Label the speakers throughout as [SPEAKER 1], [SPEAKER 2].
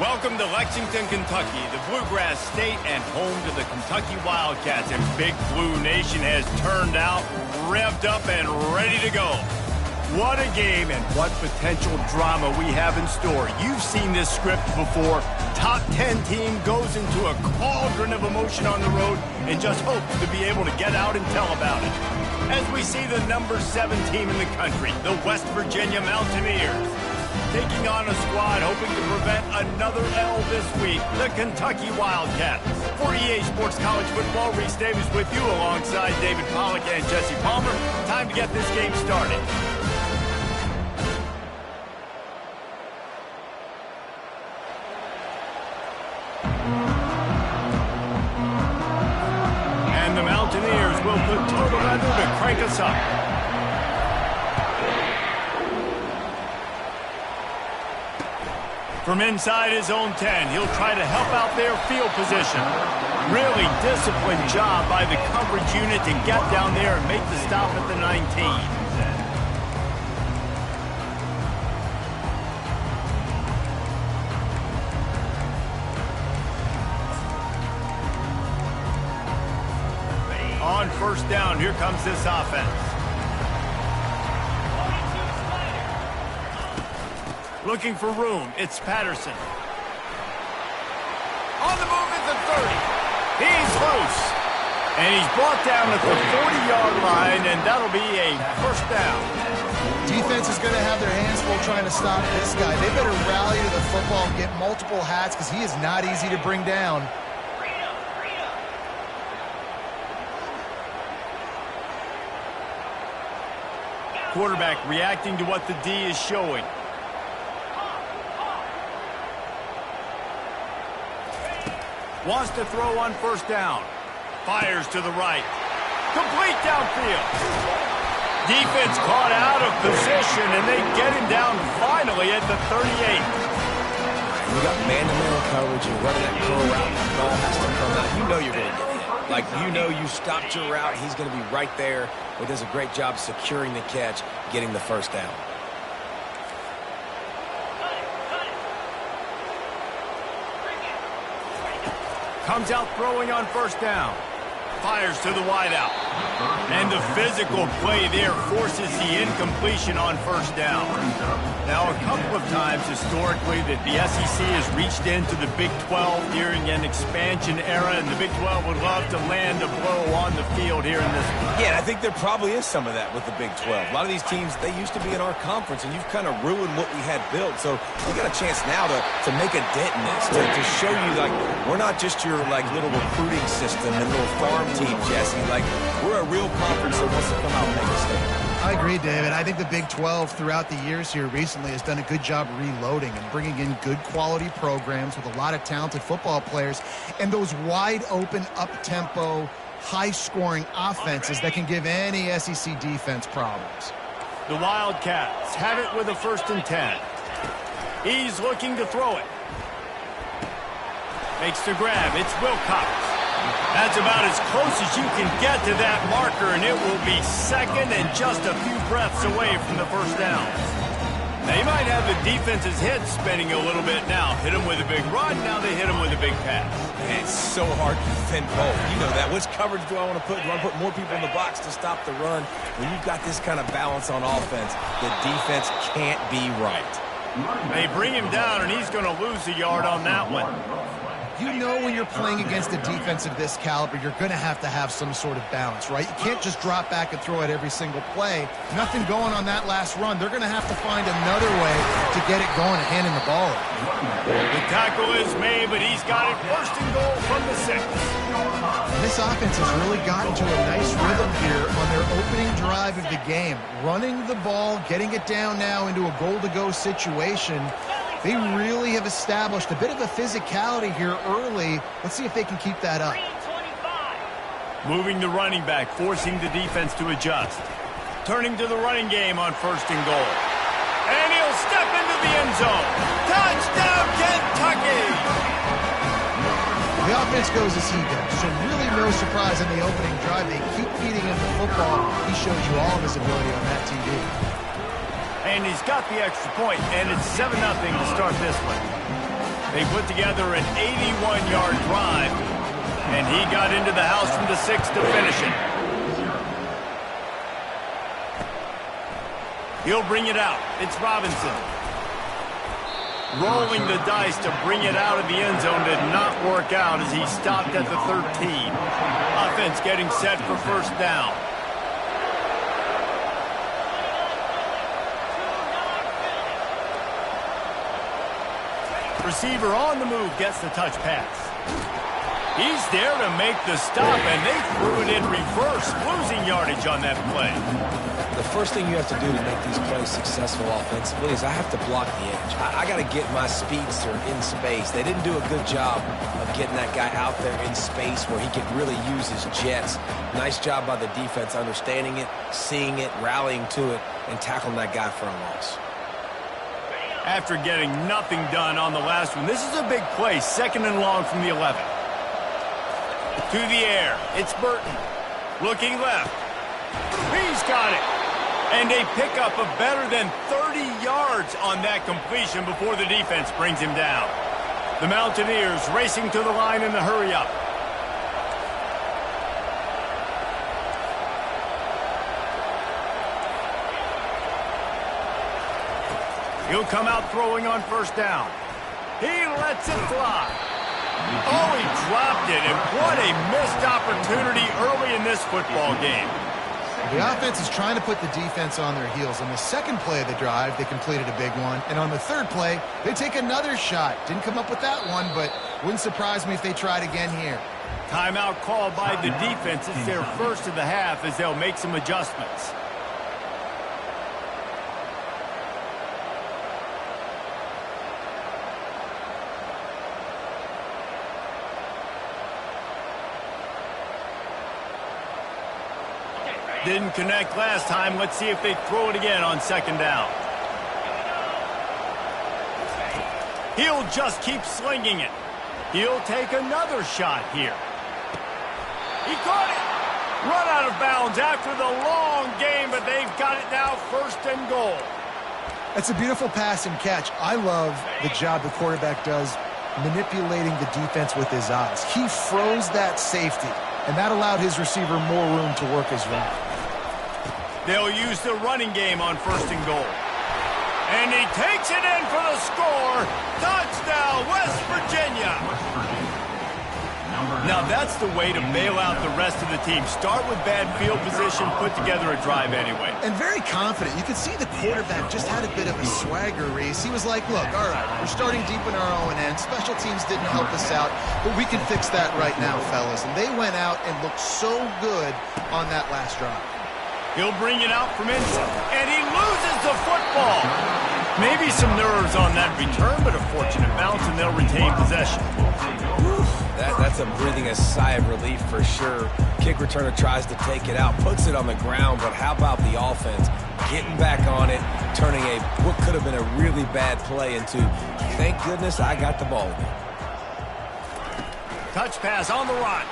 [SPEAKER 1] Welcome to Lexington, Kentucky, the Bluegrass State and home to the Kentucky Wildcats. And Big Blue Nation has turned out, revved up, and ready to go. What a game and what potential drama we have in store. You've seen this script before. Top 10 team goes into a cauldron of emotion on the road and just hopes to be able to get out and tell about it. As we see the number 7 team in the country, the West Virginia Mountaineers, taking on a squad hoping to prevent another L this week, the Kentucky Wildcats. For EA Sports College Football, Reese Davis with you alongside David Pollack and Jesse Palmer. Time to get this game started. And the Mountaineers will put total weather to crank us up. From inside his own 10, he'll try to help out their field position. Really disciplined job by the coverage unit to get down there and make the stop at the 19. On first down, here comes this offense. Looking for room, it's Patterson. On the move at the 30. He's loose. And he's brought down at the 40-yard line, and that'll be a first down.
[SPEAKER 2] Defense is going to have their hands full trying to stop this guy. They better rally to the football and get multiple hats because he is not easy to bring down.
[SPEAKER 1] Quarterback reacting to what the D is showing. Wants to throw on first down. Fires to the right. Complete downfield. Defense caught out of position, and they get him down finally at the 38.
[SPEAKER 3] You got man-to-man coverage. You're running that curl route. The ball has to come out. You know you're going to get hit. Like, you know you stopped your route. He's going to be right there. But does a great job securing the catch, getting the first down.
[SPEAKER 1] Comes out throwing on first down. Fires to the wideout. And the physical play there forces the incompletion on first down. Now, a couple of times historically that the SEC has reached into the Big 12 during an expansion era, and the Big 12 would love to land a blow on the field here in this one.
[SPEAKER 3] Yeah, I think there probably is some of that with the Big 12. A lot of these teams, they used to be in our conference, and you've kind of ruined what we had built. So we got a chance now to make a dent in this, to show you, like, we're not just your, like, little recruiting system and little farm team, Jesse. Like, we're a real conference that wants to come out and make a statement.
[SPEAKER 2] I agree, David. I think the Big 12 throughout the years here recently has done a good job reloading and bringing in good quality programs with a lot of talented football players and those wide open, up-tempo, high-scoring offenses that can give any SEC defense problems.
[SPEAKER 1] The Wildcats have it with a 1st and 10. He's looking to throw it. Makes the grab. It's Wilcox. That's about as close as you can get to that marker, and it will be second and just a few breaths away from the first down. Now, you might have the defense's head spinning a little bit now. Hit him with a big run, now they hit him with a big pass.
[SPEAKER 3] And it's so hard to defend both. You know that. Which coverage do I want to put? Do I want to put more people in the box to stop the run? When you've got this kind of balance on offense, the defense can't be right.
[SPEAKER 1] They bring him down, and he's going to lose a yard on that one.
[SPEAKER 2] You know when you're playing against a defense of this caliber, you're going to have some sort of balance, right? You can't just drop back and throw it every single play. Nothing going on that last run. They're going to have to find another way to get it going and handing the ball off.
[SPEAKER 1] The tackle is made, but he's got it 1st and goal from the 6.
[SPEAKER 2] This offense has really gotten to a nice rhythm here on their opening drive of the game. Running the ball, getting it down now into a goal-to-go situation. They really have established a bit of a physicality here early. Let's see if they can keep that up.
[SPEAKER 1] Moving the running back, forcing the defense to adjust. Turning to the running game on 1st and goal. And he'll step into the end zone. Touchdown, Kentucky!
[SPEAKER 2] The offense goes as he goes, so really no surprise in the opening drive. They keep feeding him the football. He shows you all of his ability on that TV.
[SPEAKER 1] And he's got the extra point, and it's 7-0 to start this one. They put together an 81-yard drive, and he got into the house from the 6 to finish it. He'll bring it out. It's Robinson. Rolling the dice to bring it out of the end zone did not work out as he stopped at the 13. Offense getting set for first down. Receiver on the move gets the touch pass. He's there to make the stop, and they threw it in reverse, losing yardage on that play.
[SPEAKER 3] The first thing you have to do to make these plays successful offensively is I have to block the edge. I got to get my speedster in space. They didn't do a good job of getting that guy out there in space where he could really use his jets. Nice job by the defense understanding it, seeing it, rallying to it, and tackling that guy for a loss.
[SPEAKER 1] After getting nothing done on the last one, this is a big play, 2nd and long from the 11. To the air, it's Burton. Looking left. He's got it. And they pick up a better than 30 yards on that completion before the defense brings him down. The Mountaineers racing to the line in the hurry-up. He'll come out throwing on first down. He lets it fly. Oh, he dropped it, and what a missed opportunity early in this football game.
[SPEAKER 2] The offense is trying to put the defense on their heels. On the second play of the drive, they completed a big one. And on the third play, they take another shot. Didn't come up with that one, but wouldn't surprise me if they tried again here.
[SPEAKER 1] Timeout called by the defense. It's their first of the half as they'll make some adjustments. Didn't connect last time. Let's see if they throw it again on second down. He'll just keep slinging it. He'll take another shot here. He caught it. Run out of bounds after the long game, but they've got it now, 1st and goal.
[SPEAKER 2] That's a beautiful pass and catch. I love the job the quarterback does manipulating the defense with his eyes. He froze that safety, and that allowed his receiver more room to work his route.
[SPEAKER 1] They'll use the running game on 1st and goal. And he takes it in for the score. Touchdown, West Virginia. Now that's the way to bail out the rest of the team. Start with bad field position, put together a drive anyway.
[SPEAKER 2] And very confident. You could see the quarterback just had a bit of a swagger, Reese. He was like, look, all right, we're starting deep in our own end. Special teams didn't help us out, but we can fix that right now, fellas. And they went out and looked so good on that last drive.
[SPEAKER 1] He'll bring it out from inside, and he loses the football. Maybe some nerves on that return, but a fortunate bounce, and they'll retain possession.
[SPEAKER 3] That's a breathing a sigh of relief for sure. Kick returner tries to take it out, puts it on the ground, but how about the offense getting back on it, turning what could have been a really bad play into, thank goodness I got the ball.
[SPEAKER 1] Touch pass on the run.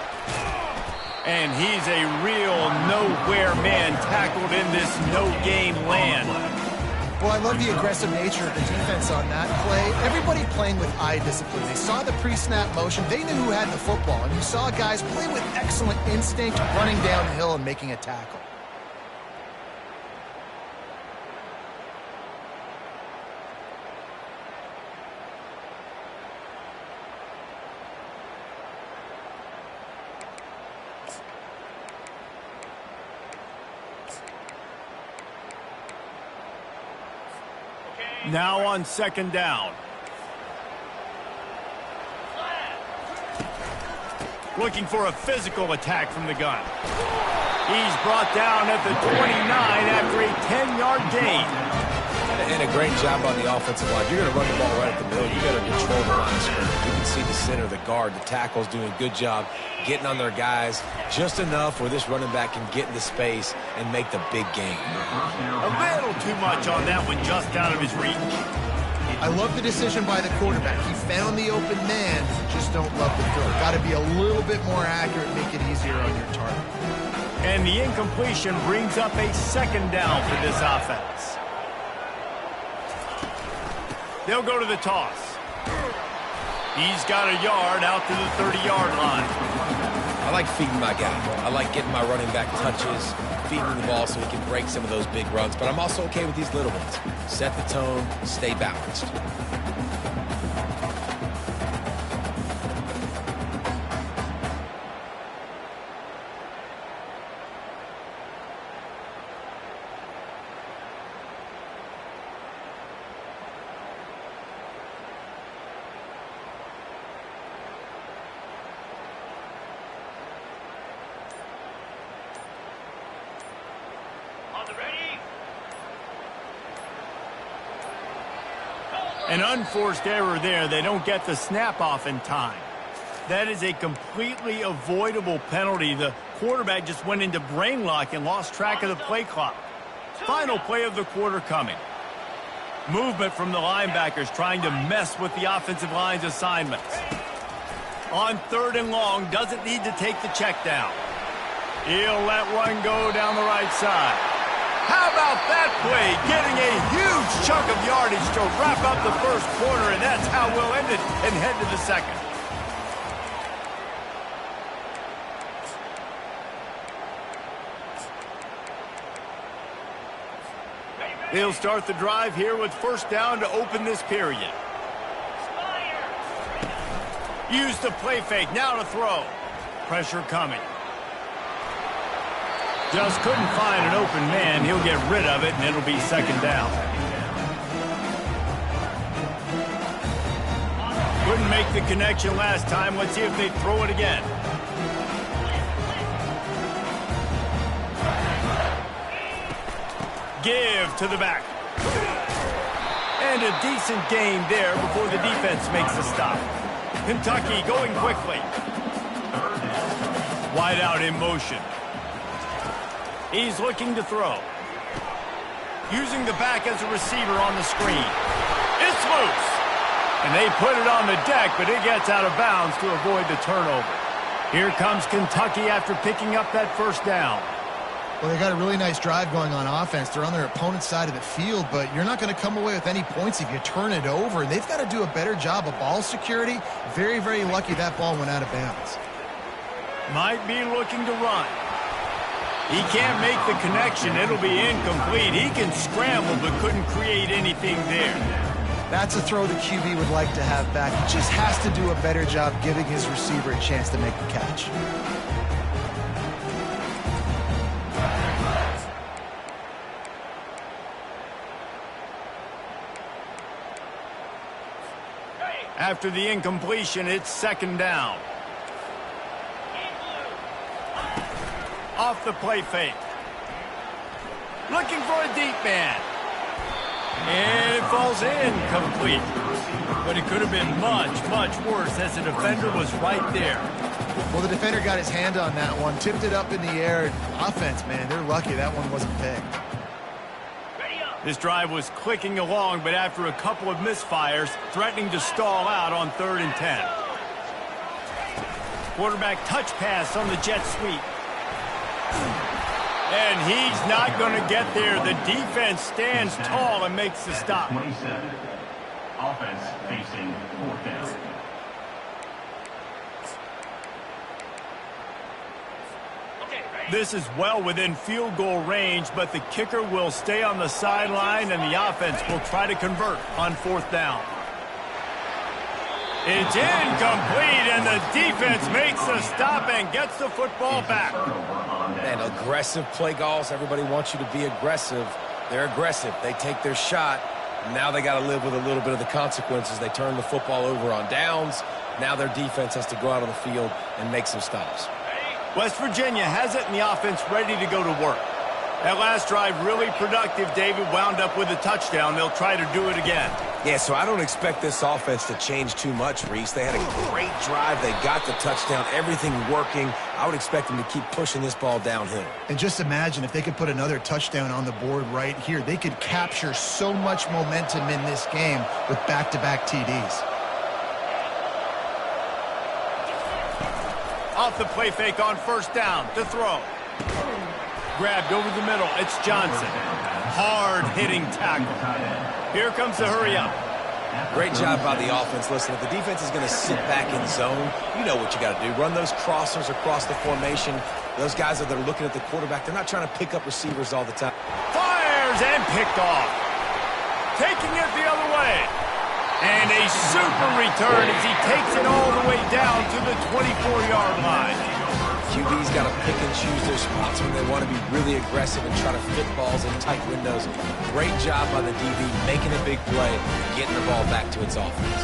[SPEAKER 1] And he's a real nowhere man tackled in this no-game land.
[SPEAKER 2] Well, I love the aggressive nature of the defense on that play. Everybody playing with eye discipline. They saw the pre-snap motion. They knew who had the football. And you saw guys play with excellent instinct, running downhill and making a tackle.
[SPEAKER 1] Now on second down. Looking for a physical attack from the gun. He's brought down at the 29 after a 10-yard gain.
[SPEAKER 3] And a great job on the offensive line. You're going to run the ball right at the middle. You got to control the line of scrimmage. You can see the center, the guard, the tackle's doing a good job getting on their guys just enough where this running back can get into space and make the big game.
[SPEAKER 1] A little too much on that one, just out of his reach.
[SPEAKER 2] I love the decision by the quarterback. He found the open man, just don't love the throw. Got to be a little bit more accurate, make it easier on your target.
[SPEAKER 1] And the incompletion brings up a second down for this offense. They'll go to the toss. He's got a yard out to the 30-yard line.
[SPEAKER 3] I like feeding my guy. I like getting my running back touches, feeding the ball so he can break some of those big runs. But I'm also okay with these little ones. Set the tone, stay balanced.
[SPEAKER 1] An unforced error there. They don't get the snap off in time. That is a completely avoidable penalty. The quarterback just went into brain lock and lost track of the play clock. Final play of the quarter coming. Movement from the linebackers trying to mess with the offensive line's assignments. On 3rd and long, doesn't need to take the check down. He'll let one go down the right side. How about that play? Getting a huge chunk of yardage to wrap up the first quarter, and that's how we'll end it and head to the second. They'll start the drive here with first down to open this period. Use the play fake, now to throw. Pressure coming. Just couldn't find an open man. He'll get rid of it, and it'll be second down. Couldn't make the connection last time. Let's see if they throw it again. Give to the back. And a decent gain there before the defense makes a stop. Kentucky going quickly. Wide out in motion. He's looking to throw. Using the back as a receiver on the screen. It's loose. And they put it on the deck, but it gets out of bounds to avoid the turnover. Here comes Kentucky after picking up that first down.
[SPEAKER 2] Well, they got a really nice drive going on offense. They're on their opponent's side of the field, but you're not going to come away with any points if you turn it over. And they've got to do a better job of ball security. Very, very lucky that ball went out of bounds.
[SPEAKER 1] Might be looking to run. He can't make the connection. It'll be incomplete. He can scramble, but couldn't create anything there.
[SPEAKER 2] That's a throw the QB would like to have back. He just has to do a better job giving his receiver a chance to make the catch.
[SPEAKER 1] After the incompletion, it's second down. Off the play fake. Looking for a deep man. And it falls incomplete. But it could have been much, much worse as the defender was right there.
[SPEAKER 2] Well, the defender got his hand on that one, tipped it up in the air. Offense, man, they're lucky that one wasn't picked.
[SPEAKER 1] This drive was clicking along, but after a couple of misfires, threatening to stall out on 3rd and 10. Quarterback touch pass on the jet sweep. And he's not going to get there. The defense stands tall and makes the stop.
[SPEAKER 4] 27. Offense facing 4th down.
[SPEAKER 1] This is well within field goal range, but the kicker will stay on the sideline, and the offense will try to convert on 4th down. It's incomplete, and the defense makes the stop and gets the football back.
[SPEAKER 3] And aggressive play calls. Everybody wants you to be aggressive. They're aggressive. They take their shot. Now they got to live with a little bit of the consequences. They turn the football over on downs. Now their defense has to go out on the field and make some stops.
[SPEAKER 1] West Virginia has it in the offense ready to go to work. That last drive really productive. David wound up with a touchdown. They'll try to do it again.
[SPEAKER 3] Yeah, so I don't expect this offense to change too much, Reese. They had a great drive. They got the touchdown. Everything working. I would expect them to keep pushing this ball downhill.
[SPEAKER 2] And just imagine if they could put another touchdown on the board right here. They could capture so much momentum in this game with back-to-back TDs.
[SPEAKER 1] Off the play fake on 1st down to throw. Grabbed over the middle. It's Johnson. Hard-hitting tackle. Here comes the hurry up.
[SPEAKER 3] Great job by the offense. Listen, if the defense is going to sit back in zone, you know what you got to do. Run those crossers across the formation. Those guys that are looking at the quarterback, they're not trying to pick up receivers all the time.
[SPEAKER 1] Fires and picked off. Taking it the other way. And a super return as he takes it all the way down to the 24-yard line.
[SPEAKER 3] QB's got to pick and choose their spots when they want to be really aggressive and try to fit balls in tight windows. Great job by the DB making a big play and getting the ball back to its offense.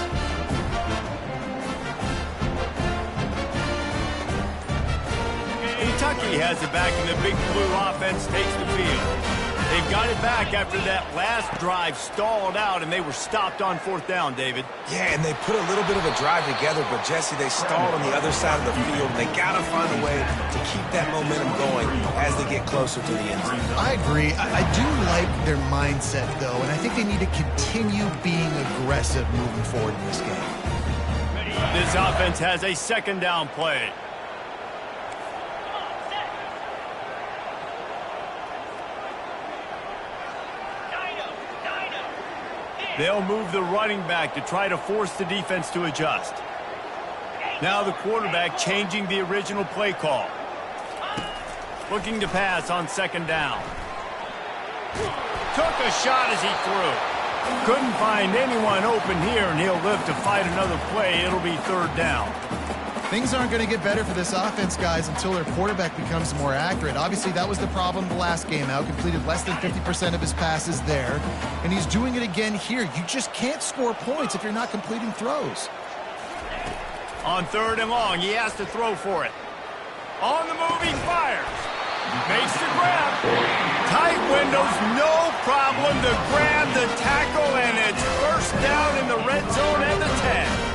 [SPEAKER 1] Kentucky has it back, and the Big Blue offense takes the field. They've got it back after that last drive stalled out, and they were stopped on 4th down, David.
[SPEAKER 3] Yeah, and they put a little bit of a drive together, but, Jesse, they stalled on the other side of the field, and they got to find a way to keep that momentum going as they get closer to the end zone.
[SPEAKER 2] I agree. I do like their mindset, though, and I think they need to continue being aggressive moving forward in this game.
[SPEAKER 1] This offense has a 2nd down play. They'll move the running back to try to force the defense to adjust. Now the quarterback changing the original play call. Looking to pass on 2nd down. Took a shot as he threw. Couldn't find anyone open here, and he'll live to fight another play. It'll be 3rd down.
[SPEAKER 2] Things aren't going to get better for this offense, guys, until their quarterback becomes more accurate. Obviously, that was the problem the last game out. Completed less than 50% of his passes there, and he's doing it again here. You just can't score points if you're not completing throws.
[SPEAKER 1] On 3rd and long, he has to throw for it. On the move, he fires. Makes the grab. Tight windows, no problem to grab the tackle, and it's 1st down in the red zone at the 10.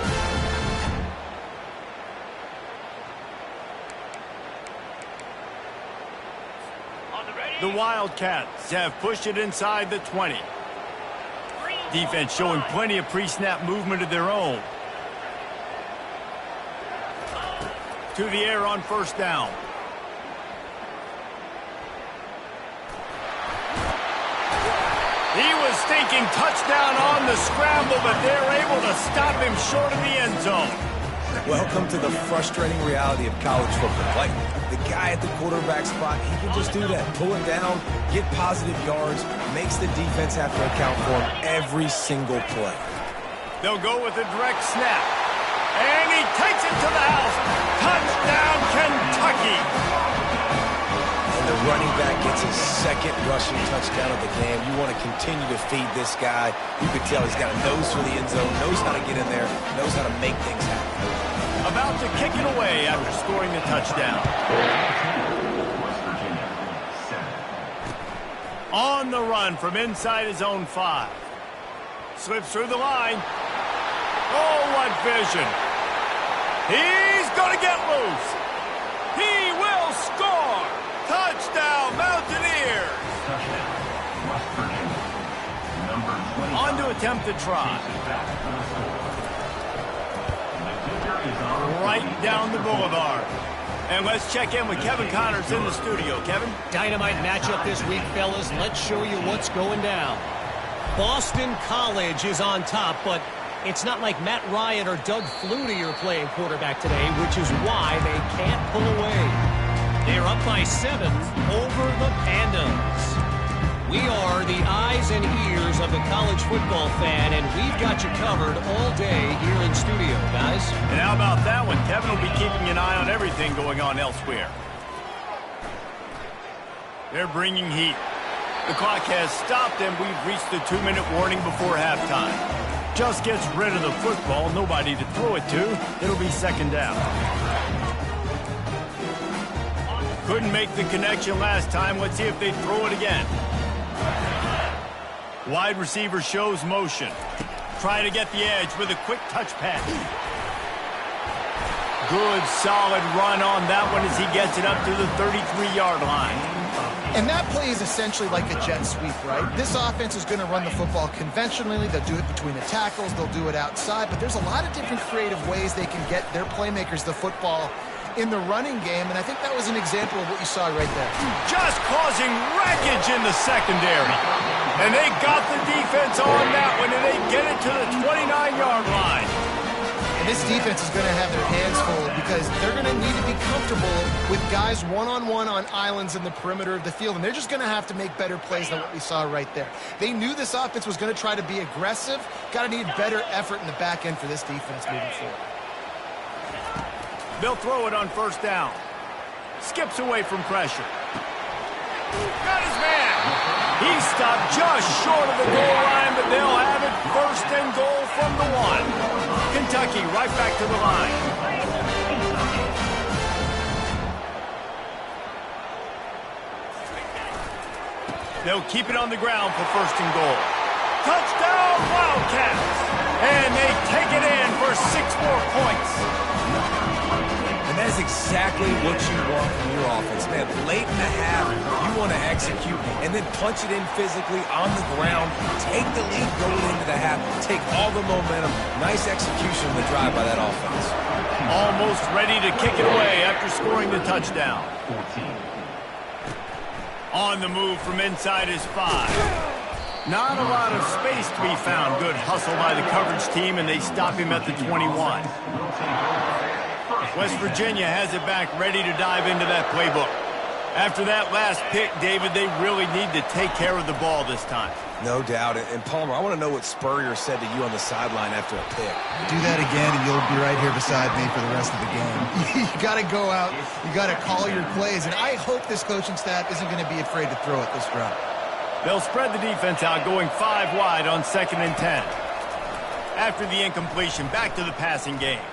[SPEAKER 1] The Wildcats have pushed it inside the 20. Defense showing plenty of pre-snap movement of their own. To the air on 1st down. He was thinking touchdown on the scramble, but they're able to stop him short of the end zone.
[SPEAKER 3] Welcome to the frustrating reality of college football. Like, the guy at the quarterback spot, he can just do that. Pull it down, get positive yards, makes the defense have to account for him every single play.
[SPEAKER 1] They'll go with a direct snap. And he takes it to the house. Touchdown, Kentucky!
[SPEAKER 3] And the running back gets his 2nd rushing touchdown of the game. You want to continue to feed this guy. You can tell he's got a nose for the end zone, knows how to get in there, knows how to make things happen.
[SPEAKER 1] About to kick it away after scoring the touchdown.
[SPEAKER 4] West Virginia, 7.
[SPEAKER 1] On the run from inside his own 5. Slips through the line. Oh, what vision. He's going to get loose. He will score. Touchdown, Mountaineers.
[SPEAKER 4] West Virginia, number 20.
[SPEAKER 1] On to attempt the try. Right down the boulevard. And let's check in with Kevin Connors in the studio. Kevin?
[SPEAKER 5] Dynamite matchup this week, fellas. Let's show you what's going down. Boston College is on top, but it's not like Matt Ryan or Doug Flutie are playing quarterback today, which is why they can't pull away. They're up by 7 over the Pandas. We are the eyes and ears of the college football fan, and we've got you covered all day here in studio, guys.
[SPEAKER 1] And how about that one? Kevin will be keeping an eye on everything going on elsewhere. They're bringing heat. The clock has stopped, and we've reached the 2-minute warning before halftime. Just gets rid of the football, nobody to throw it to. It'll be 2nd down. Couldn't make the connection last time. Let's see if they throw it again. Wide receiver shows motion. Trying to get the edge with a quick touch pass. Good, solid run on that one as he gets it up to the 33-yard line.
[SPEAKER 2] And that play is essentially like a jet sweep, right? This offense is going to run the football conventionally. They'll do it between the tackles. They'll do it outside. But there's a lot of different creative ways they can get their playmakers the football in the running game, and I think that was an example of what you saw right there.
[SPEAKER 1] Just causing wreckage in the secondary. And they got the defense on that one, and they get it to the 29-yard line.
[SPEAKER 2] And this defense is going to have their hands full because they're going to need to be comfortable with guys one-on-one on islands in the perimeter of the field, and they're just going to have to make better plays than what we saw right there. They knew this offense was going to try to be aggressive. Got to need better effort in the back end for this defense moving forward.
[SPEAKER 1] They'll throw it on first down. Skips away from pressure. Got his man. He stopped just short of the goal line, but they'll have it first and goal from the 1. Kentucky right back to the line. They'll keep it on the ground for first and goal. Touchdown, Wildcats! And they take it in for 6 more points.
[SPEAKER 3] And that is exactly what you want from your offense, man. Late in the half, you want to execute and then punch it in physically on the ground, take the lead going into the half, take all the momentum. Nice execution of the drive by that offense.
[SPEAKER 1] Almost ready to kick it away after scoring the touchdown. On the move from inside his 5. Not a lot of space to be found. Good hustle by the coverage team, and they stop him at the 21. West Virginia has it back, ready to dive into that playbook. After that last pick, David, they really need to take care of the ball this time.
[SPEAKER 3] No doubt. And Palmer, I want to know what Spurrier said to you on the sideline after a pick.
[SPEAKER 2] Do that again, and you'll be right here beside me for the rest of the game. You got to go out. You got to call your plays, and I hope this coaching staff isn't going to be afraid to throw it this route.
[SPEAKER 1] They'll spread the defense out, going 5 wide on 2nd and 10. After the incompletion, back to the passing game.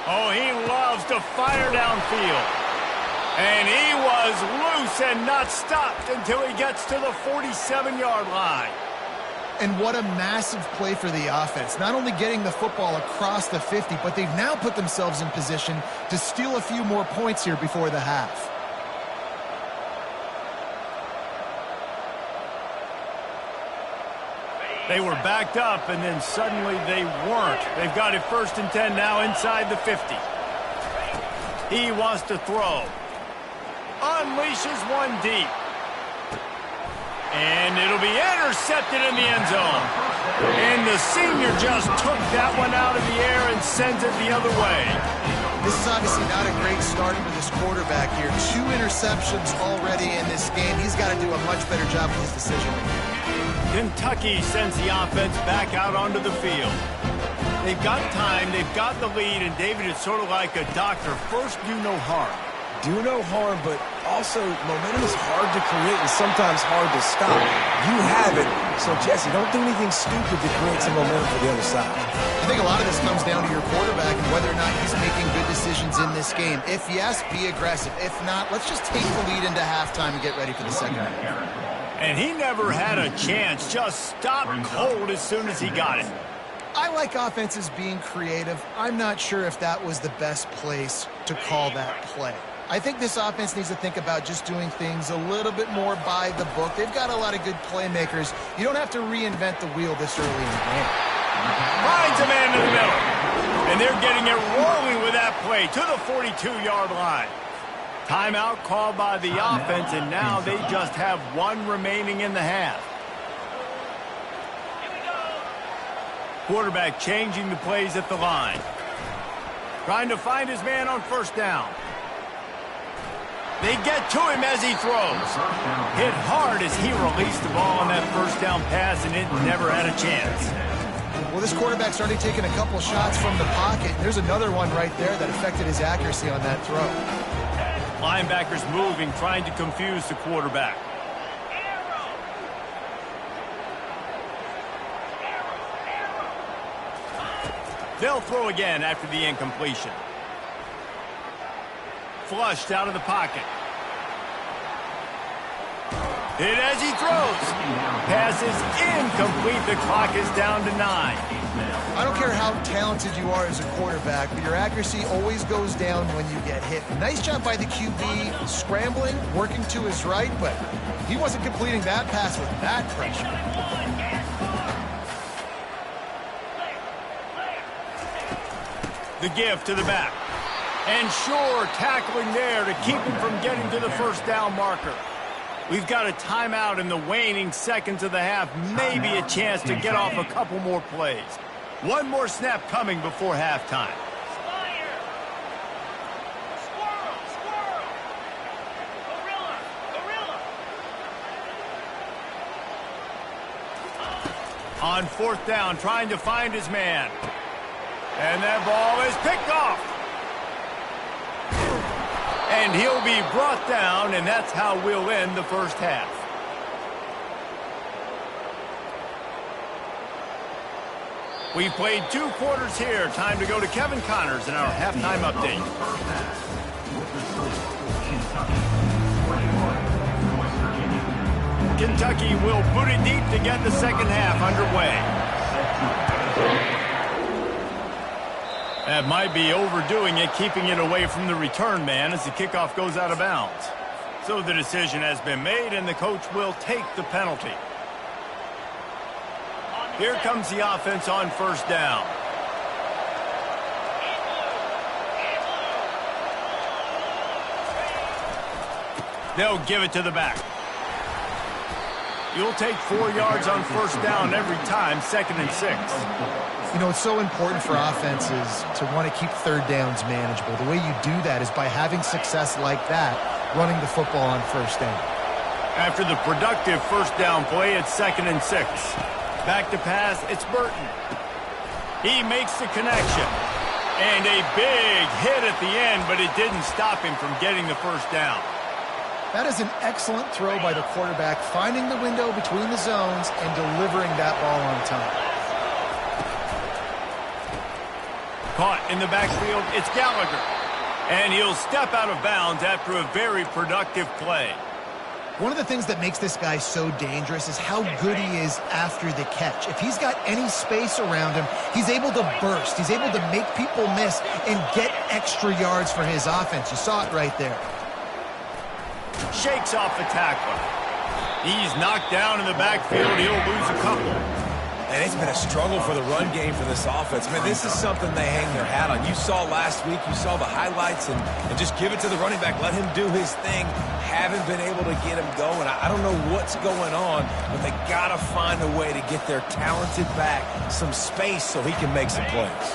[SPEAKER 1] Oh, he loves to fire downfield. And he was loose and not stopped until he gets to the 47-yard line.
[SPEAKER 2] And what a massive play for the offense. Not only getting the football across the 50, but they've now put themselves in position to steal a few more points here before the half.
[SPEAKER 1] They were backed up, and then suddenly they weren't. They've got it 1st and 10 now inside the 50. He wants to throw. Unleashes one deep. And it'll be intercepted in the end zone. And the senior just took that one out of the air and sends it the other way.
[SPEAKER 2] This is obviously not a great start for this quarterback here. 2 interceptions already in this game. He's got to do a much better job with his decision-making.
[SPEAKER 1] Kentucky sends the offense back out onto the field. They've got time, they've got the lead, and David, it's sort of like a doctor. First, do no harm.
[SPEAKER 3] Do no harm, but also momentum is hard to create and sometimes hard to stop. You have it, so Jesse, don't do anything stupid to create some momentum for the other side.
[SPEAKER 2] I think a lot of this comes down to your quarterback and whether or not he's making good decisions in this game. If yes, be aggressive. If not, let's just take the lead into halftime and get ready for the second half.
[SPEAKER 1] And he never had a chance. Just stopped cold as soon as he got it.
[SPEAKER 2] I like offenses being creative. I'm not sure if that was the best place to call that play. I think this offense needs to think about just doing things a little bit more by the book. They've got a lot of good playmakers. You don't have to reinvent the wheel this early in the game.
[SPEAKER 1] Finds a man in the middle. And they're getting it rolling with that play to the 42-yard line. Timeout called by the offense, and now they just have 1 remaining in the half. Quarterback changing the plays at the line. Trying to find his man on first down. They get to him as he throws. Hit hard as he released the ball on that first down pass, and it never had a chance.
[SPEAKER 2] Well, this quarterback's already taken a couple shots from the pocket. There's another one right there that affected his accuracy on that throw.
[SPEAKER 1] Linebackers moving, trying to confuse the quarterback. They'll throw again after the incompletion. Flushed out of the pocket. Hit as he throws. Pass is incomplete. The clock is down to 9.
[SPEAKER 2] I don't care how talented you are as a quarterback, but your accuracy always goes down when you get hit. Nice job by the QB scrambling, working to his right, but he wasn't completing that pass with that pressure.
[SPEAKER 1] The give to the back. And sure, tackling there to keep him from getting to the first down marker. We've got a timeout in the waning seconds of the half. Maybe a chance to get off a couple more plays. One more snap coming before halftime. On fourth down, trying to find his man. And that ball is picked off. And he'll be brought down, and that's how we'll end the first half. We've played 2 quarters here. Time to go to Kevin Connors in our halftime update. Kentucky will boot it deep to get the second half underway. That might be overdoing it, keeping it away from the return man as the kickoff goes out of bounds. So the decision has been made, and the coach will take the penalty. Here comes the offense on first down. They'll give it to the back. You'll take 4 yards on first down every time, 2nd and 6.
[SPEAKER 2] You know, it's so important for offenses to want to keep third downs manageable. The way you do that is by having success like that, running the football on first down.
[SPEAKER 1] After the productive first down play, it's 2nd and 6. Back to pass, it's Burton. He makes the connection. And a big hit at the end, but it didn't stop him from getting the first down.
[SPEAKER 2] That is an excellent throw by the quarterback, finding the window between the zones and delivering that ball on time.
[SPEAKER 1] Caught in the backfield, it's Gallagher. And he'll step out of bounds after a very productive play.
[SPEAKER 2] One of the things that makes this guy so dangerous is how good he is after the catch. If he's got any space around him, he's able to burst. He's able to make people miss and get extra yards for his offense. You saw it right there.
[SPEAKER 1] Shakes off the tackler. He's knocked down in the backfield. He'll lose a couple.
[SPEAKER 3] And it's been a struggle for the run game for this offense. I mean, this is something they hang their hat on. You saw last week, you saw the highlights, and just give it to the running back. Let him do his thing. Haven't been able to get him going. I don't know what's going on, but they got to find a way to get their talented back some space so he can make some plays.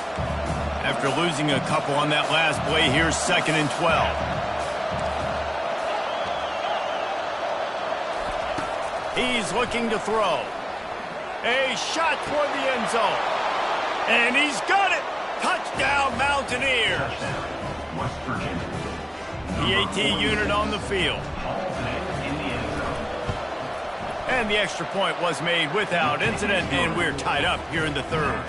[SPEAKER 1] After losing a couple on that last play, here's 2nd and 12. He's looking to throw. A shot toward the end zone. And he's got it. Touchdown, Mountaineers.
[SPEAKER 4] West Virginia.
[SPEAKER 1] The AT unit on the field. And the extra point was made without incident, and we're tied up here in the third.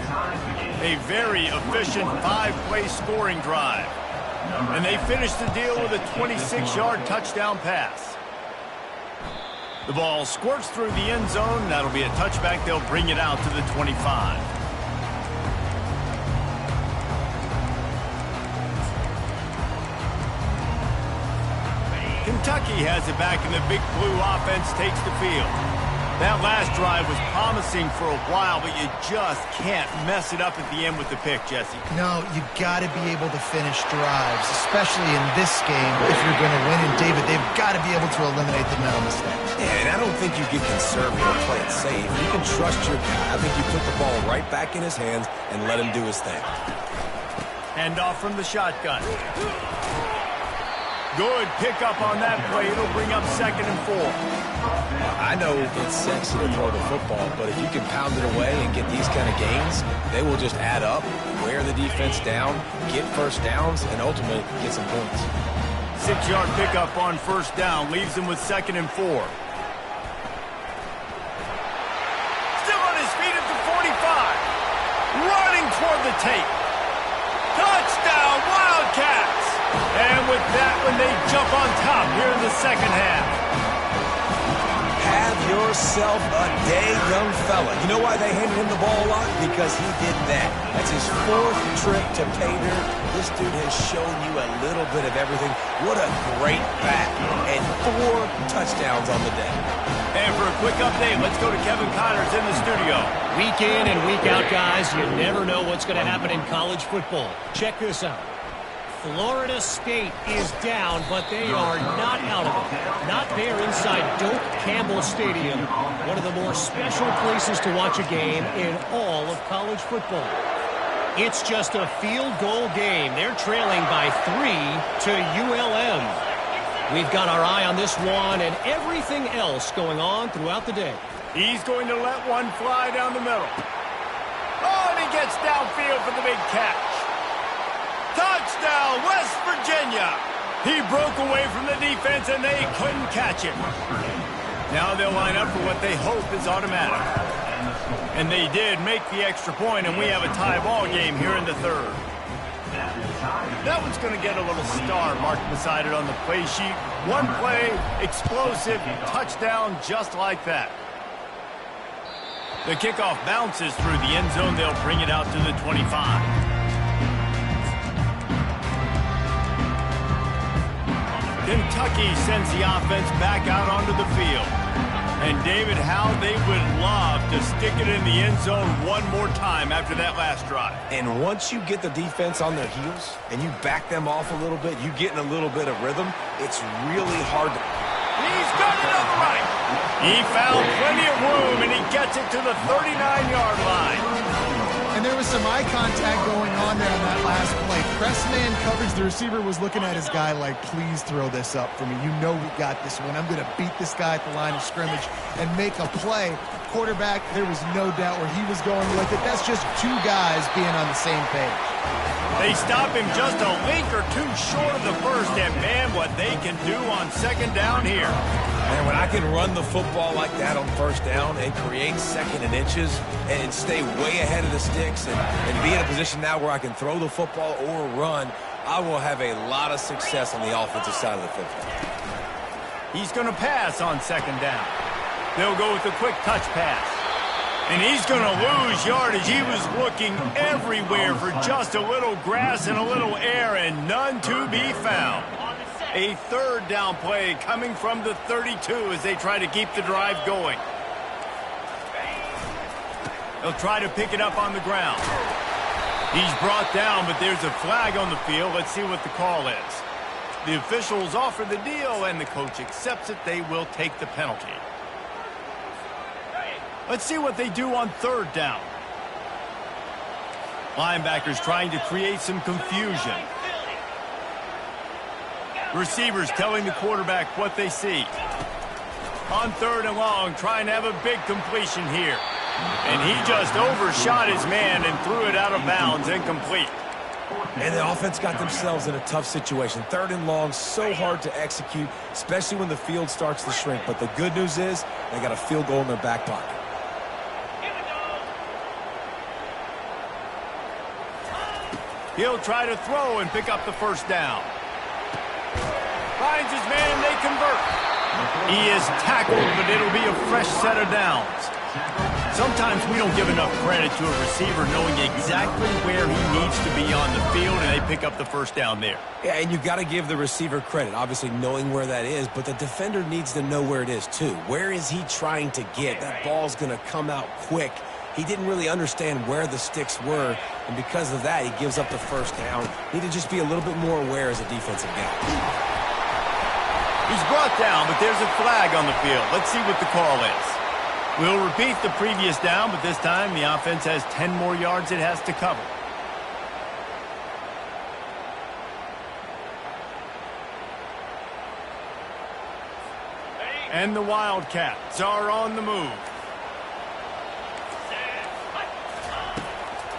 [SPEAKER 1] A very efficient 5-play scoring drive. And they finished the deal with a 26-yard touchdown pass. The ball squirts through the end zone. That'll be a touchback. They'll bring it out to the 25. Kentucky has it back, and the Big Blue offense takes the field. That last drive was promising for a while, but you just can't mess it up at the end with the pick, Jesse.
[SPEAKER 2] No, you've got to be able to finish drives, especially in this game if you're going to win. And, David, they've got to be able to eliminate the mental mistakes.
[SPEAKER 3] Yeah, and I don't think you get conservative or play it safe. You can trust your guy. I think you put the ball right back in his hands and let him do his thing.
[SPEAKER 1] Hand off from the shotgun. Good pickup on that play. It'll bring up 2nd and 4.
[SPEAKER 3] I know it's sexy to throw the football, but if you can pound it away and get these kind of gains, they will just add up, wear the defense down, get first downs, and ultimately get some points.
[SPEAKER 1] 6-yard pickup on first down leaves them with 2nd and 4. Still on his feet at the 45. Running toward the tape. Touchdown, Wildcats! And with that one, they jump on top here in the second half.
[SPEAKER 3] Have yourself a day, young fella. You know why they handed him the ball a lot? Because he did that. That's his 4th trip to pay dirt. This dude has shown you a little bit of everything. What a great back. And 4 touchdowns on the day.
[SPEAKER 1] And for a quick update, let's go to Kevin Connors in the studio.
[SPEAKER 5] Week in and week out, guys, you never know what's going to happen in college football. Check this out. Florida State is down, but they are not out of it. Not there inside Doak Campbell Stadium, one of the more special places to watch a game in all of college football. It's just a field goal game. They're trailing by 3 to ULM. We've got our eye on this one and everything else going on throughout the day.
[SPEAKER 1] He's going to let one fly down the middle. Oh, and he gets downfield for the big catch. Touchdown, West Virginia. He broke away from the defense, and they couldn't catch him. Now they'll line up for what they hope is automatic. And they did make the extra point, and we have a tie ball game here in the third. That one's going to get a little star marked beside it on the play sheet. One play, explosive, touchdown just like that. The kickoff bounces through the end zone. They'll bring it out to the 25. Kentucky sends the offense back out onto the field. And David, how they would love to stick it in the end zone one more time after that last drive.
[SPEAKER 3] And once you get the defense on their heels and you back them off a little bit, you get in a little bit of rhythm, it's really hard to...
[SPEAKER 1] He's got it on the right. He found plenty of room, and he gets it to the 39-yard line.
[SPEAKER 2] And there was some eye contact going on there on that last play. Press man coverage. The receiver was looking at his guy like, please throw this up for me. You know we got this one. I'm going to beat this guy at the line of scrimmage and make a play. Quarterback, there was no doubt where he was going with it. That's just two guys being on the same page.
[SPEAKER 1] They stop him just a link or two short of the first, and man, what they can do on second down here.
[SPEAKER 3] And when I can run the football like that on first down and create second and inches and stay way ahead of the sticks and be in a position now where I can throw the football or run, I will have a lot of success on the offensive side of the football.
[SPEAKER 1] He's going to pass on second down. They'll go with a quick touch pass. And he's going to lose yardage. He was looking everywhere for just a little grass and a little air, and none to be found. A third down play coming from the 32 as they try to keep the drive going. They'll try to pick it up on the ground. He's brought down, but there's a flag on the field. Let's see what the call is. The officials offer the deal, and the coach accepts it. They will take the penalty. Let's see what they do on third down. Linebackers trying to create some confusion. Receivers telling the quarterback what they see. On third and long, trying to have a big completion here. And he just overshot his man and threw it out of bounds, incomplete.
[SPEAKER 3] And the offense got themselves in a tough situation. Third and long, so hard to execute, especially when the field starts to shrink. But the good news is they got a field goal in their back pocket.
[SPEAKER 1] He'll try to throw and pick up the first down. Finds his man, they convert. He is tackled, but it'll be a fresh set of downs. Sometimes we don't give enough credit to a receiver knowing exactly where he needs to be on the field, and they pick up the first down there.
[SPEAKER 3] Yeah, and you've got to give the receiver credit, obviously knowing where that is, but the defender needs to know where it is too. Where is he trying to get? That ball's going to come out quick. He didn't really understand where the sticks were, and because of that, he gives up the first down. Need to just be a little bit more aware as a defensive guy.
[SPEAKER 1] He's brought down, but there's a flag on the field. Let's see what the call is. We'll repeat the previous down, but this time the offense has 10 more yards it has to cover. And the Wildcats are on the move.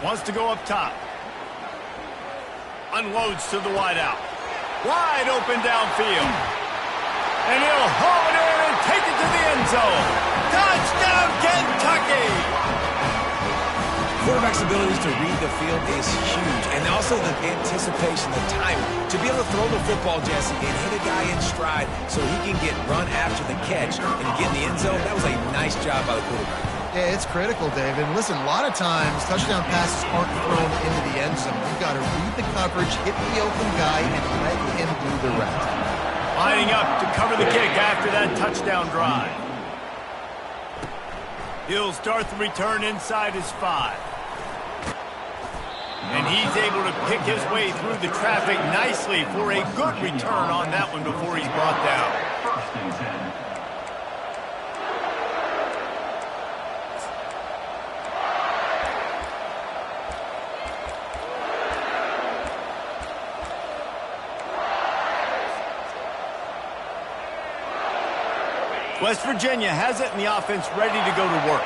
[SPEAKER 1] Wants to go up top. Unloads to the wideout. Wide open downfield. And he'll haul it in and take it to the end zone. Touchdown, Kentucky!
[SPEAKER 3] Quarterback's abilities to read the field is huge. And also the anticipation, the timing. To be able to throw the football, Jesse, and hit a guy in stride so he can get run after the catch and get in the end zone, that was a nice job by the quarterback.
[SPEAKER 2] Yeah, it's critical, David. Listen, a lot of times touchdown passes aren't thrown into the end zone. You've got to read the coverage, hit the open guy, and let him do the rest.
[SPEAKER 1] Lining up to cover the kick after that touchdown drive. He'll start the return inside his 5. And he's able to pick his way through the traffic nicely for a good return on that one before he's brought down.
[SPEAKER 4] First and 10.
[SPEAKER 1] West Virginia has it, and the offense ready to go to work.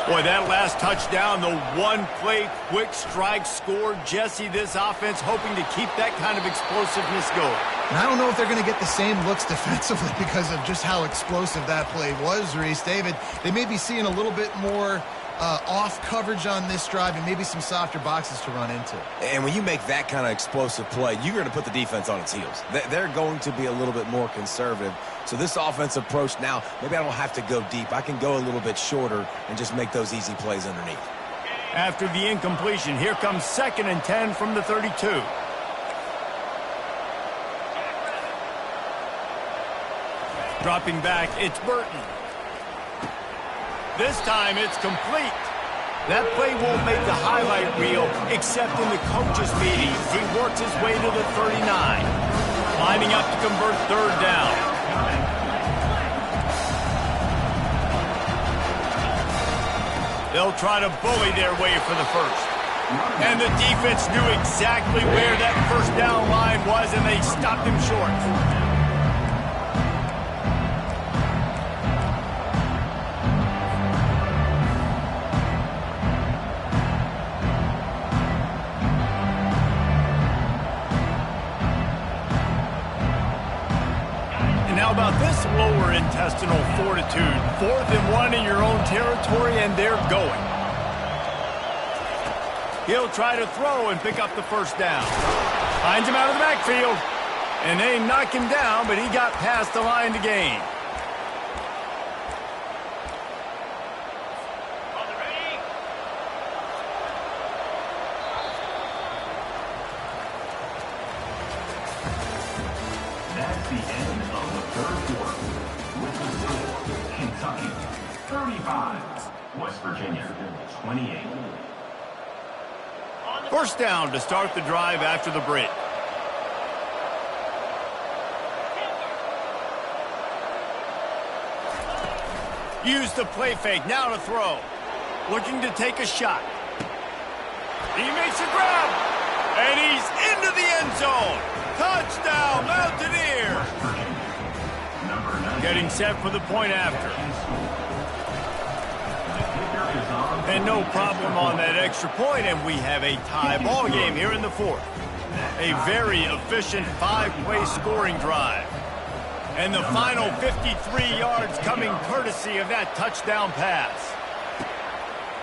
[SPEAKER 1] Boy, that last touchdown, the one-play quick strike score. Jesse, this offense hoping to keep that kind of explosiveness going.
[SPEAKER 2] And I don't know if they're going to get the same looks defensively because of just how explosive that play was, Reese. David, they may be seeing a little bit more off coverage on this drive and maybe some softer boxes to run into.
[SPEAKER 3] And when you make that kind of explosive play, you're going to put the defense on its heels. They're going to be a little bit more conservative. So this offensive approach now, maybe I don't have to go deep. I can go a little bit shorter and just make those easy plays underneath.
[SPEAKER 1] After the incompletion, here comes 2nd and 10 from the 32. Dropping back, it's Burton. This time it's complete. That play won't make the highlight reel, except in the coaches' meetings. He works his way to the 39. Lining up to convert 3rd down. They'll try to bully their way for the first. And the defense knew exactly where that 1st down line was, and they stopped him short. How about this lower intestinal fortitude? 4th and 1 in your own territory, and they're going. He'll try to throw and pick up the 1st down. Finds him out of the backfield. And they knock him down, but he got past the line to gain.
[SPEAKER 4] That's the end of the 3rd quarter. With the score, Kentucky 35, West Virginia 28.
[SPEAKER 1] 1st down to start the drive after the break. Use the play fake, now to throw. Looking to take a shot. He makes a grab, and he's into the end zone. Touchdown, Mountaineers! Getting set for the point after. And no problem on that extra point, and we have a tie ball game here in the 4th. A very efficient 5-play scoring drive. And the final 53 yards coming courtesy of that touchdown pass.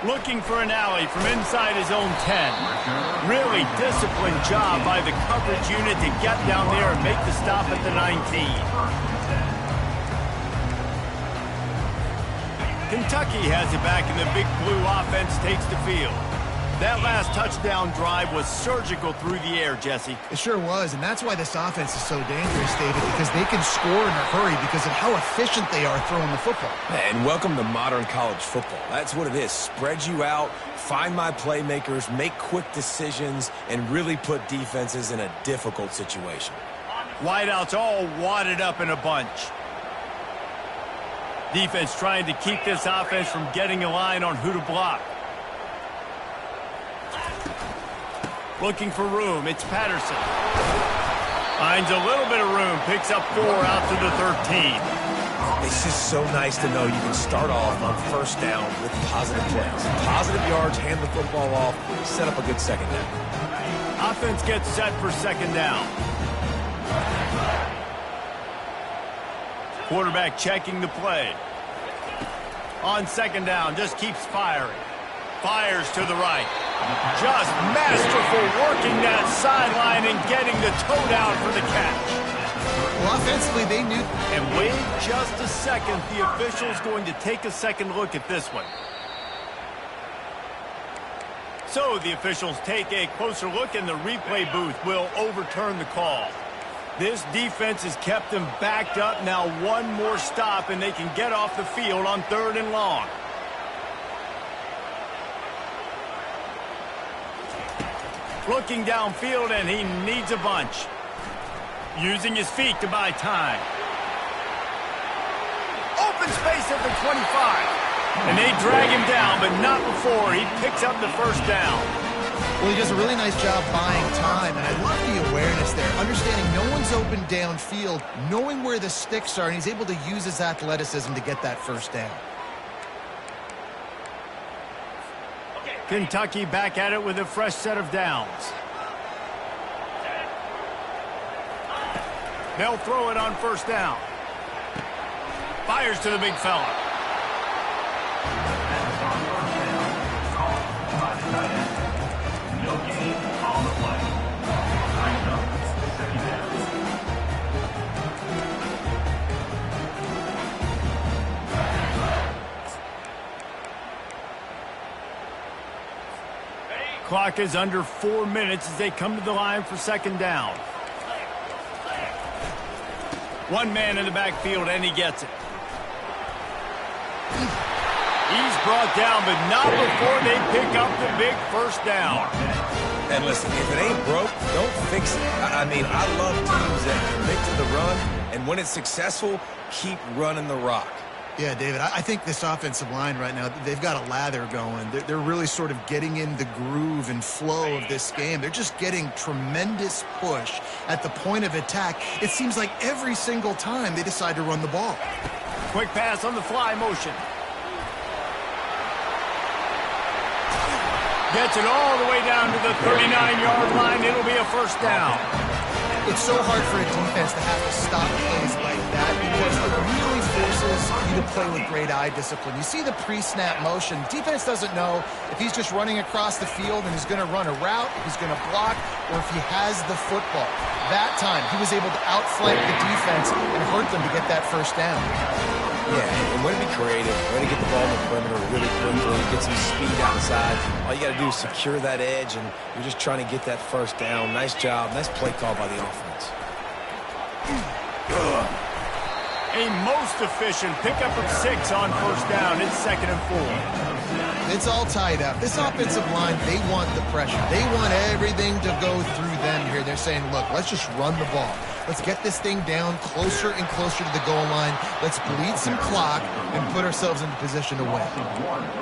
[SPEAKER 1] Looking for an alley from inside his own 10. Really disciplined job by the coverage unit to get down there and make the stop at the 19. Kentucky has it back, and the Big Blue offense takes the field. That last touchdown drive was surgical through the air, Jesse.
[SPEAKER 2] It sure was, and that's why this offense is so dangerous, David, because they can score in a hurry because of how efficient they are throwing the football.
[SPEAKER 3] And welcome to modern college football. That's what it is. Spread you out, find my playmakers, make quick decisions, and really put defenses in a difficult situation.
[SPEAKER 1] Wideouts all wadded up in a bunch. Defense trying to keep this offense from getting a line on who to block. Looking for room, it's Patterson. Finds a little bit of room, picks up 4 out to the 13.
[SPEAKER 3] It's just so nice to know you can start off on 1st down with positive plays. Positive yards, hand the football off, set up a good 2nd down.
[SPEAKER 1] Offense gets set for 2nd down. Quarterback checking the play. On 2nd down, just keeps firing. Fires to the right. Just masterful working that sideline and getting the toe down for the catch.
[SPEAKER 2] Well, offensively, they knew.
[SPEAKER 1] And wait just a second. The official's going to take a second look at this one. So the officials take a closer look, and the replay booth will overturn the call. This defense has kept them backed up. Now one more stop, and they can get off the field on 3rd and long. Looking downfield, and he needs a bunch. Using his feet to buy time. Open space at the 25. And they drag him down, but not before he picks up the first down.
[SPEAKER 2] Well, he does a really nice job buying time, and I love the awareness there. Understanding no one's open downfield, knowing where the sticks are, and he's able to use his athleticism to get that first down.
[SPEAKER 1] Kentucky back at it with a fresh set of downs. They'll throw it on first down. Fires to the big fella.
[SPEAKER 4] No gain on the play. Time's up. Second down.
[SPEAKER 1] Clock is under 4 minutes as they come to the line for second down. One man in the backfield, and he gets it. He's brought down, but not before they pick up the big first down.
[SPEAKER 3] And listen, if it ain't broke, don't fix it. I mean, I love teams that commit to the run, and when it's successful, keep running the rock.
[SPEAKER 2] Yeah, David, I think this offensive line right now, they've got a lather going. They're really sort of getting in the groove and flow of this game. They're just getting tremendous push at the point of attack. It seems like every single time they decide to run the ball.
[SPEAKER 1] Quick pass on the fly motion. Gets it all the way down to the 39-yard line. It'll be a first down.
[SPEAKER 2] It's so hard for a defense to have to stop plays like that because it really forces you to play with great eye discipline. You see the pre-snap motion. Defense doesn't know if he's just running across the field and he's going to run a route, if he's going to block, or if he has the football. That time, he was able to outflank the defense and hurt them to get that first down.
[SPEAKER 3] Yeah, and way to be creative, way to get the ball in the perimeter really quickly, get some speed outside. All you got to do is secure that edge, and you're just trying to get that first down. Nice job. Nice play call by the offense.
[SPEAKER 1] A most efficient pickup of 6 on first down. It's 2nd and 4.
[SPEAKER 2] It's all tied up. This offensive line, they want the pressure. They want everything to go through them here. They're saying, look, let's just run the ball. Let's get this thing down closer and closer to the goal line. Let's bleed some clock and put ourselves into position to win.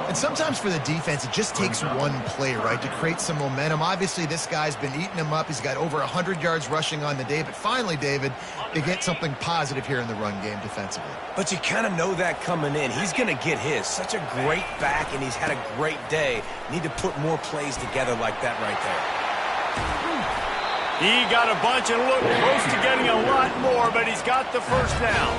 [SPEAKER 2] And sometimes for the defense, it just takes one play, right, to create some momentum. Obviously, this guy's been eating him up. He's got over 100 yards rushing on the day. But finally, David, they get something positive here in the run game defensively.
[SPEAKER 3] But you kind of know that coming in. He's going to get his. Such a great back, and he's had a great day. Need to put more plays together like that right there.
[SPEAKER 1] He got a bunch and looked close to getting a lot more, but he's got the first down.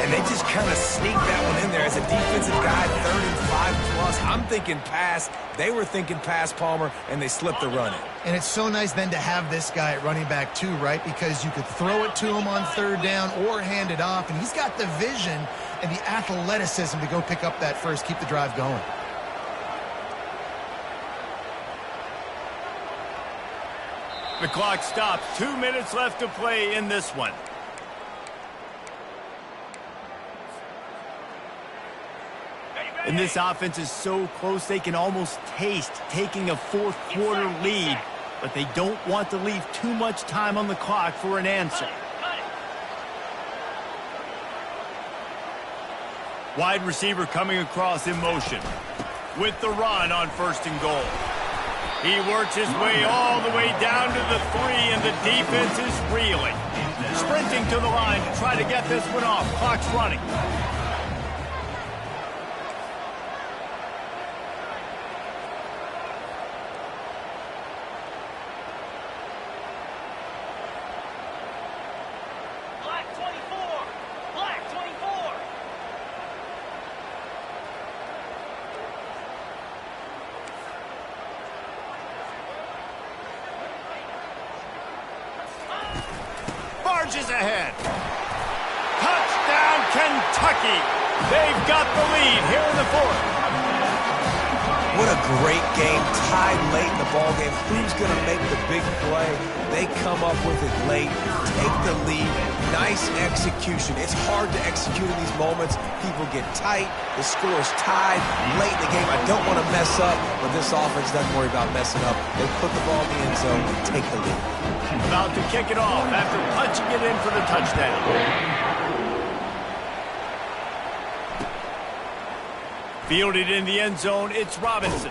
[SPEAKER 3] And they just kind of sneaked that one in there as a defensive guy, 3rd and 5 plus. I'm thinking pass. They were thinking pass, Palmer, and they slipped the run in.
[SPEAKER 2] And it's so nice then to have this guy at running back too, right? Because you could throw it to him on 3rd down or hand it off, and he's got the vision and the athleticism to go pick up that first, keep the drive going.
[SPEAKER 1] The clock stops. 2 minutes left to play in this one. And this offense is so close they can almost taste taking a fourth quarter lead, but they don't want to leave too much time on the clock for an answer. Wide receiver coming across in motion with the run on 1st and goal. He works his way all the way down to the 3, and the defense is reeling. Sprinting to the line to try to get this one off. Clock's running.
[SPEAKER 5] Black 24! Black 24!
[SPEAKER 1] Barges ahead. Touchdown, Kentucky. They've got the lead here in the 4th.
[SPEAKER 3] What a great game, tied late in the ball game. Who's going to make the big play? They come up with it late, take the lead, nice execution. It's hard to execute in these moments. People get tight, the score is tied late in the game. I don't want to mess up, but this offense doesn't worry about messing up. They put the ball in the end zone, take the lead.
[SPEAKER 1] About to kick it off after punching it in for the touchdown. Fielded in the end zone, it's Robinson.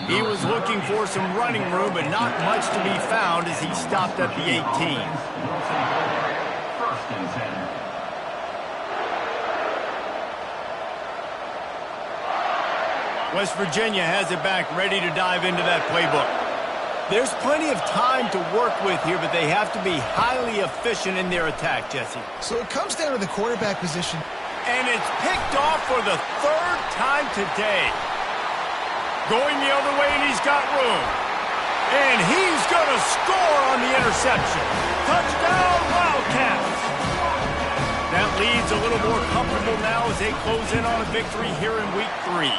[SPEAKER 1] He was looking for some running room, but not much to be found as he stopped at the 18.
[SPEAKER 4] First and 10.
[SPEAKER 1] West Virginia has it back, ready to dive into that playbook. There's plenty of time to work with here, but they have to be highly efficient in their attack, Jesse.
[SPEAKER 2] So it comes down to the quarterback position.
[SPEAKER 1] And it's picked off for the third time today. Going the other way, and he's got room. And he's going to score on the interception. Touchdown, Wildcats! That lead's a little more comfortable now as they close in on a victory here in Week 3.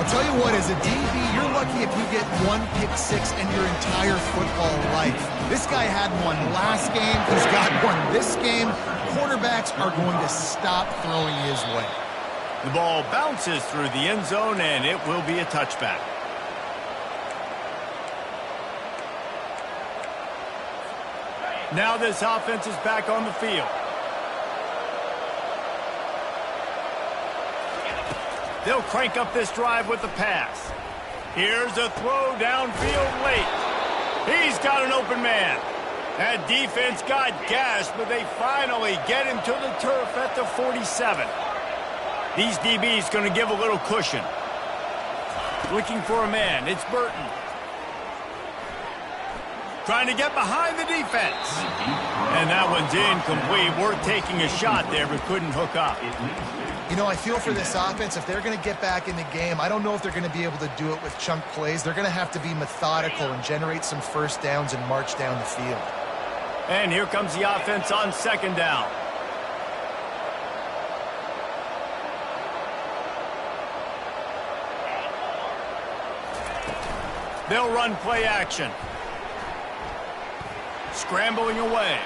[SPEAKER 2] I'll tell you what, as a DB, you're lucky if you get one pick six in your entire football life. This guy had one last game. He's got one this game. Quarterbacks are going to stop throwing his way.
[SPEAKER 1] The ball bounces through the end zone, and it will be a touchback. Now this offense is back on the field. They'll crank up this drive with the pass. Here's a throw downfield late. He's got an open man. That defense got gashed, but they finally get him to the turf at the 47. These DBs going to give a little cushion. Looking for a man. It's Burton. Trying to get behind the defense. And that one's incomplete. Worth taking a shot there, but couldn't hook up.
[SPEAKER 2] You know, I feel for this offense, if they're going to get back in the game, I don't know if they're going to be able to do it with chunk plays. They're going to have to be methodical and generate some first downs and march down the field.
[SPEAKER 1] And here comes the offense on second down. They'll run play action. Scrambling away.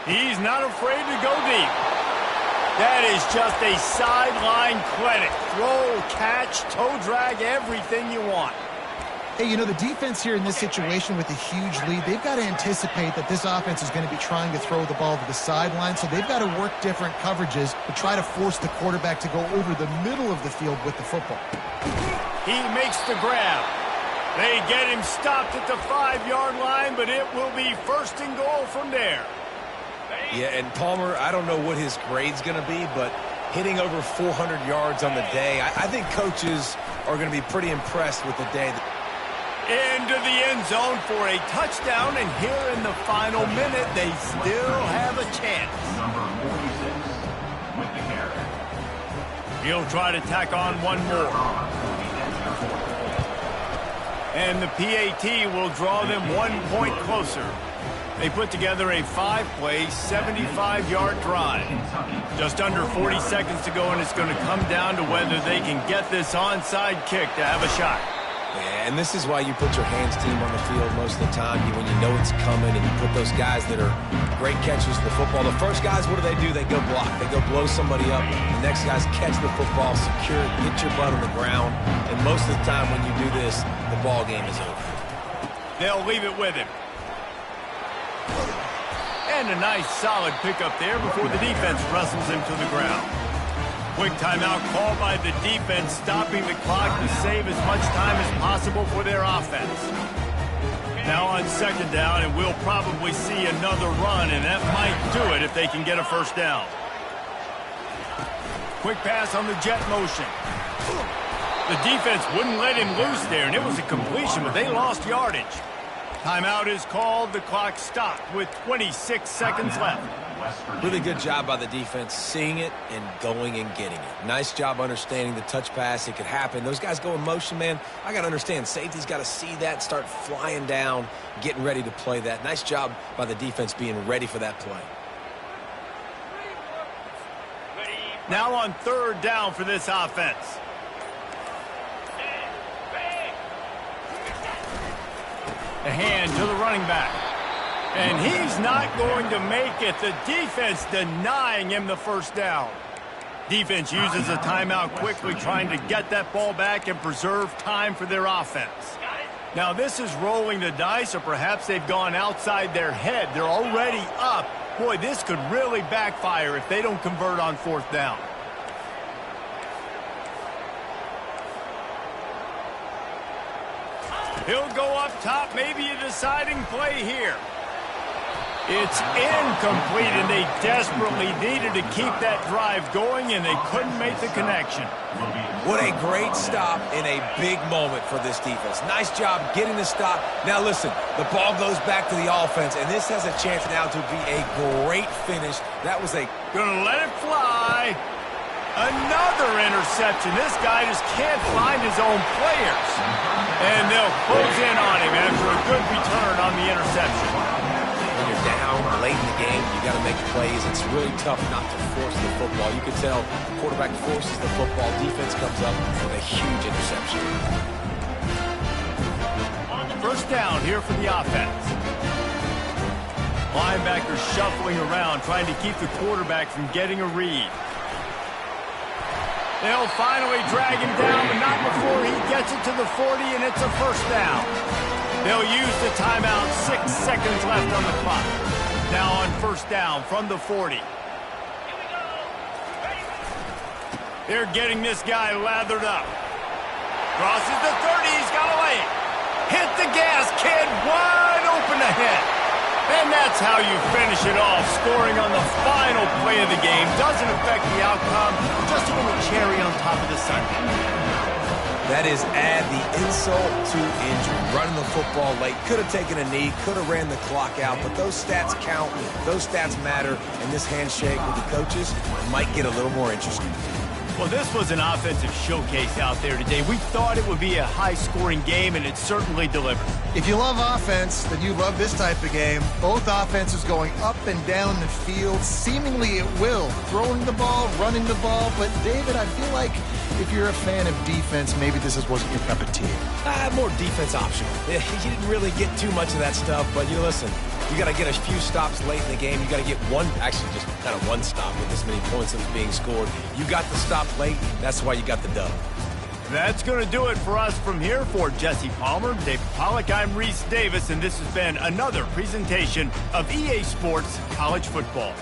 [SPEAKER 1] He's not afraid to go deep. That is just a sideline clinic. Throw, catch, toe drag, everything you want.
[SPEAKER 2] Hey, you know, the defense here in this situation with a huge lead, they've got to anticipate that this offense is going to be trying to throw the ball to the sideline, so they've got to work different coverages to try to force the quarterback to go over the middle of the field with the football.
[SPEAKER 1] He makes the grab. They get him stopped at the 5-yard line, but it will be first and goal from there.
[SPEAKER 3] Yeah, and Palmer, I don't know what his grade's going to be, but hitting over 400 yards on the day, I think coaches are going to be pretty impressed with the day.
[SPEAKER 1] Into the end zone for a touchdown, and here in the final minute, they still have a chance.
[SPEAKER 4] Number 46 with the carry.
[SPEAKER 1] He'll try to tack on one more. And the PAT will draw them 1 point closer. They put together a 5-play, 75-yard drive. Just under 40 seconds to go, and it's going to come down to whether they can get this onside kick to have a shot.
[SPEAKER 3] Yeah, and this is why you put your hands team on the field most of the time, when you know it's coming, and you put those guys that are great catchers of the football. The first guys, what do? They go block. They go blow somebody up. The next guys catch the football, secure it, get your butt on the ground. And most of the time when you do this, the ball game is over.
[SPEAKER 1] They'll leave it with him. And a nice solid pickup there before the defense wrestles him to the ground. Quick timeout called by the defense, stopping the clock to save as much time as possible for their offense. Now on second down, and we'll probably see another run, and that might do it if they can get a first down. Quick pass on the jet motion. The defense wouldn't let him loose there, and it was a completion, but they lost yardage. Timeout is called. The clock stopped with 26 seconds left.
[SPEAKER 3] Really good job by the defense seeing it and going and getting it. Nice job understanding the touch pass. It could happen. Those guys go in motion, man. I got to understand. Safety's got to see that, start flying down, getting ready to play that. Nice job by the defense being ready for that play.
[SPEAKER 1] Now on third down for this offense. A hand to the running back. And he's not going to make it. The defense denying him the first down. Defense uses a timeout quickly, trying to get that ball back and preserve time for their offense. Now, this is rolling the dice, or perhaps they've gone outside their head. They're already up. Boy, this could really backfire if they don't convert on fourth down. He'll go up top, maybe a deciding play here. It's incomplete, and they desperately needed to keep that drive going, and they couldn't make the connection.
[SPEAKER 3] What a great stop in a big moment for this defense. Nice job getting the stop. Now listen, the ball goes back to the offense, and this has a chance now to be a great finish. That was a...
[SPEAKER 1] Gonna let it fly. Another interception. This guy just can't find his own players. And they'll close in on him after a good return on the interception.
[SPEAKER 3] When you're down late in the game, you got to make plays. It's really tough not to force the football. You can tell the quarterback forces the football. Defense comes up with a huge interception.
[SPEAKER 1] First down here for the offense. Linebackers shuffling around, trying to keep the quarterback from getting a read. They'll finally drag him down, but not before he gets it to the 40, and it's a first down. They'll use the timeout, 6 seconds left on the clock. Now on first down from the 40. They're getting this guy lathered up. Crosses the 30, he's got a lane. Hit the gas, kid, wide open ahead. And that's how you finish it off, scoring on the final play of the game. Doesn't affect the outcome, just a little cherry on top of the sundae.
[SPEAKER 3] That is add the insult to injury. Running the football late, could have taken a knee, could have ran the clock out, but those stats count, those stats matter, and this handshake with the coaches might get a little more interesting.
[SPEAKER 1] Well, this was an offensive showcase out there today. We thought it would be a high-scoring game, and it certainly delivered.
[SPEAKER 2] If you love offense, then you love this type of game. Both offenses going up and down the field, seemingly at will. Throwing the ball, running the ball. But, David, I feel like if you're a fan of defense, maybe this wasn't your cup of tea.
[SPEAKER 3] More defense optional. Yeah, you didn't really get too much of that stuff, but you listen, you got to get a few stops late in the game. You got to get one, actually just kind of one stop with this many points that was being scored. You got the stop late. That's why you got the dub.
[SPEAKER 1] That's going to do it for us from here. For Jesse Palmer, David Pollack, I'm Reese Davis, and this has been another presentation of EA Sports College Football.